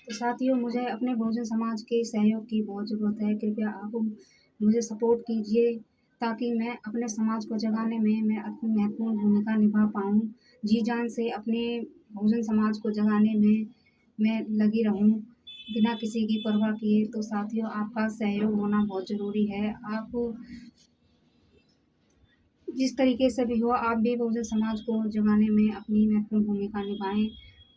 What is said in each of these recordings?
तो साथियों, मुझे अपने बहुजन समाज के सहयोग की बहुत ज़रूरत है। कृपया आप मुझे सपोर्ट कीजिए ताकि मैं अपने समाज को जगाने में मैं अपनी महत्वपूर्ण भूमिका निभा पाऊँ। जी-जान से अपने बहुजन समाज को जगाने में मैं लगी रहूँ, बिना किसी की परवाह किए। तो साथियों, आपका सहयोग होना बहुत ज़रूरी है। आप जिस तरीके से भी हो, आप भी बहुजन समाज को जगाने में अपनी महत्वपूर्ण भूमिका निभाएँ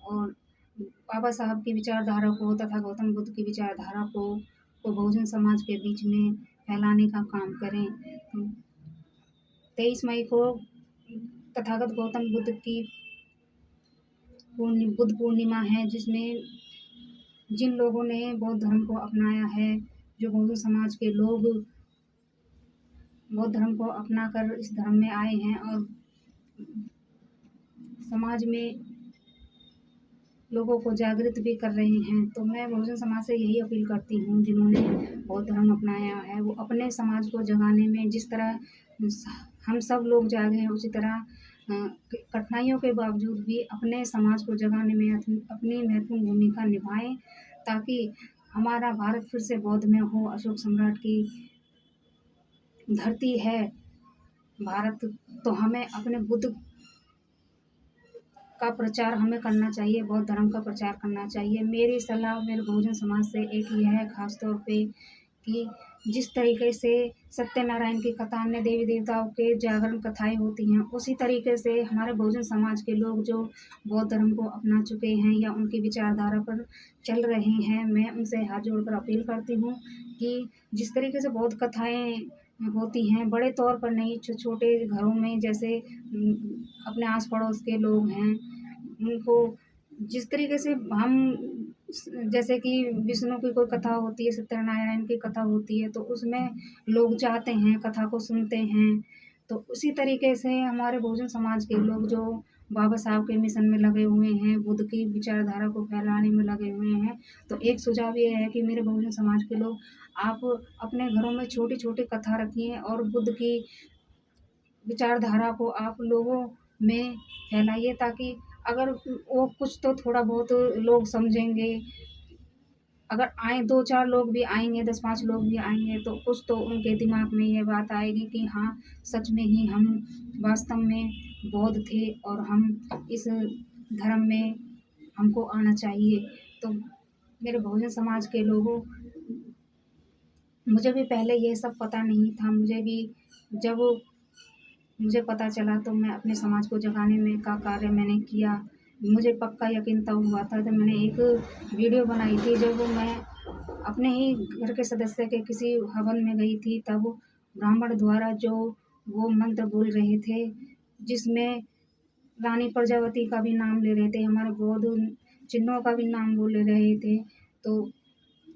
और बाबा साहब की विचारधारा को तथा गौतम बुद्ध की विचारधारा को बहुजन समाज के बीच में फैलाने का काम करें। 23 मई को तथागत गौतम बुद्ध की बुद्ध पूर्णिमा है, जिसमें जिन लोगों ने बौद्ध धर्म को अपनाया है, जो बहुजन समाज के लोग बौद्ध धर्म को अपनाकर इस धर्म में आए हैं और समाज में लोगों को जागृत भी कर रहे हैं। तो मैं बहुजन समाज से यही अपील करती हूँ, जिन्होंने बौद्ध धर्म अपनाया है, वो अपने समाज को जगाने में जिस तरह हम सब लोग जागे हैं, उसी तरह कठिनाइयों के बावजूद भी अपने समाज को जगाने में अपनी महत्वपूर्ण भूमिका निभाएँ, ताकि हमारा भारत फिर से बौद्ध में हो। अशोक सम्राट की धरती है भारत, तो हमें अपने बुद्ध का प्रचार हमें करना चाहिए, बौद्ध धर्म का प्रचार करना चाहिए। मेरी सलाह मेरे बहुजन समाज से एक ही है, ख़ास तौर पे कि जिस तरीके से सत्यनारायण की कथा, अन्य देवी देवताओं के जागरण कथाएँ होती हैं, उसी तरीके से हमारे बहुजन समाज के लोग जो बौद्ध धर्म को अपना चुके हैं या उनकी विचारधारा पर चल रहे हैं, मैं उनसे हाथ जोड़कर अपील करती हूँ कि जिस तरीके से बौद्ध कथाएँ होती हैं, बड़े तौर पर नहीं, छोटे घरों में, जैसे अपने आस-पड़ोस के लोग हैं, उनको जिस तरीके से हम जैसे कि विष्णु की कोई कथा होती है, सत्यनारायण की कथा होती है, तो उसमें लोग जाते हैं, कथा को सुनते हैं। तो उसी तरीके से हमारे बहुजन समाज के लोग जो बाबा साहब के मिशन में लगे हुए हैं, बुद्ध की विचारधारा को फैलाने में लगे हुए हैं, तो एक सुझाव ये है कि मेरे बहुजन समाज के लोग, आप अपने घरों में छोटी-छोटी कथा रखिए और बुद्ध की विचारधारा को आप लोगों में फैलाइए, ताकि अगर वो कुछ तो थोड़ा बहुत लोग समझेंगे। अगर आए 2-4 लोग भी आएँगे, 10-5 लोग भी आएँगे, तो कुछ तो उनके दिमाग में ये बात आएगी कि हाँ, सच में ही हम वास्तव में बौद्ध थे और हम इस धर्म में हमको आना चाहिए। तो मेरे बहुजन समाज के लोगों, मुझे भी पहले ये सब पता नहीं था। जब मुझे पता चला, तो मैं अपने समाज को जगाने में का कार्य मैंने किया। मुझे पक्का यकीन तब हुआ था जब मैंने एक वीडियो बनाई थी, जब मैं अपने ही घर के सदस्य के किसी हवन में गई थी, तब ब्राह्मण द्वारा जो वो मंत्र बोल रहे थे, जिसमें रानी प्रजावती का भी नाम ले रहे थे, हमारे बौद्ध चिन्हों का भी नाम बोल रहे थे, तो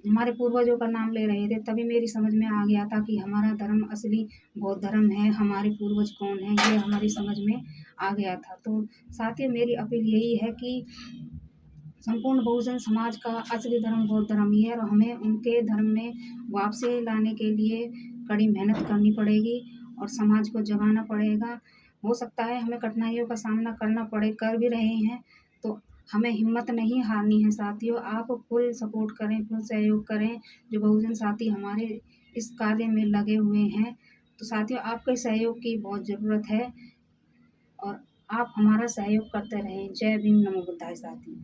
हमारे पूर्वजों का नाम ले रहे थे, तभी मेरी समझ में आ गया था कि हमारा धर्म असली बौद्ध धर्म है, हमारे पूर्वज कौन हैं, ये हमारी समझ में आ गया था। तो साथियों, मेरी अपील यही है कि संपूर्ण बहुजन समाज का असली धर्म बौद्ध धर्म ही है और हमें उनके धर्म में वापसी लाने के लिए कड़ी मेहनत करनी पड़ेगी और समाज को जगाना पड़ेगा। हो सकता है हमें कठिनाइयों का सामना करना पड़े, कर भी रहे हैं, तो हमें हिम्मत नहीं हारनी है साथियों। आप फुल सपोर्ट करें, फुल सहयोग करें, जो बहुजन साथी हमारे इस कार्य में लगे हुए हैं। तो साथियों, आपके सहयोग की बहुत ज़रूरत है और आप हमारा सहयोग करते रहें। जय भीम, नमो बुद्धाय साथियों।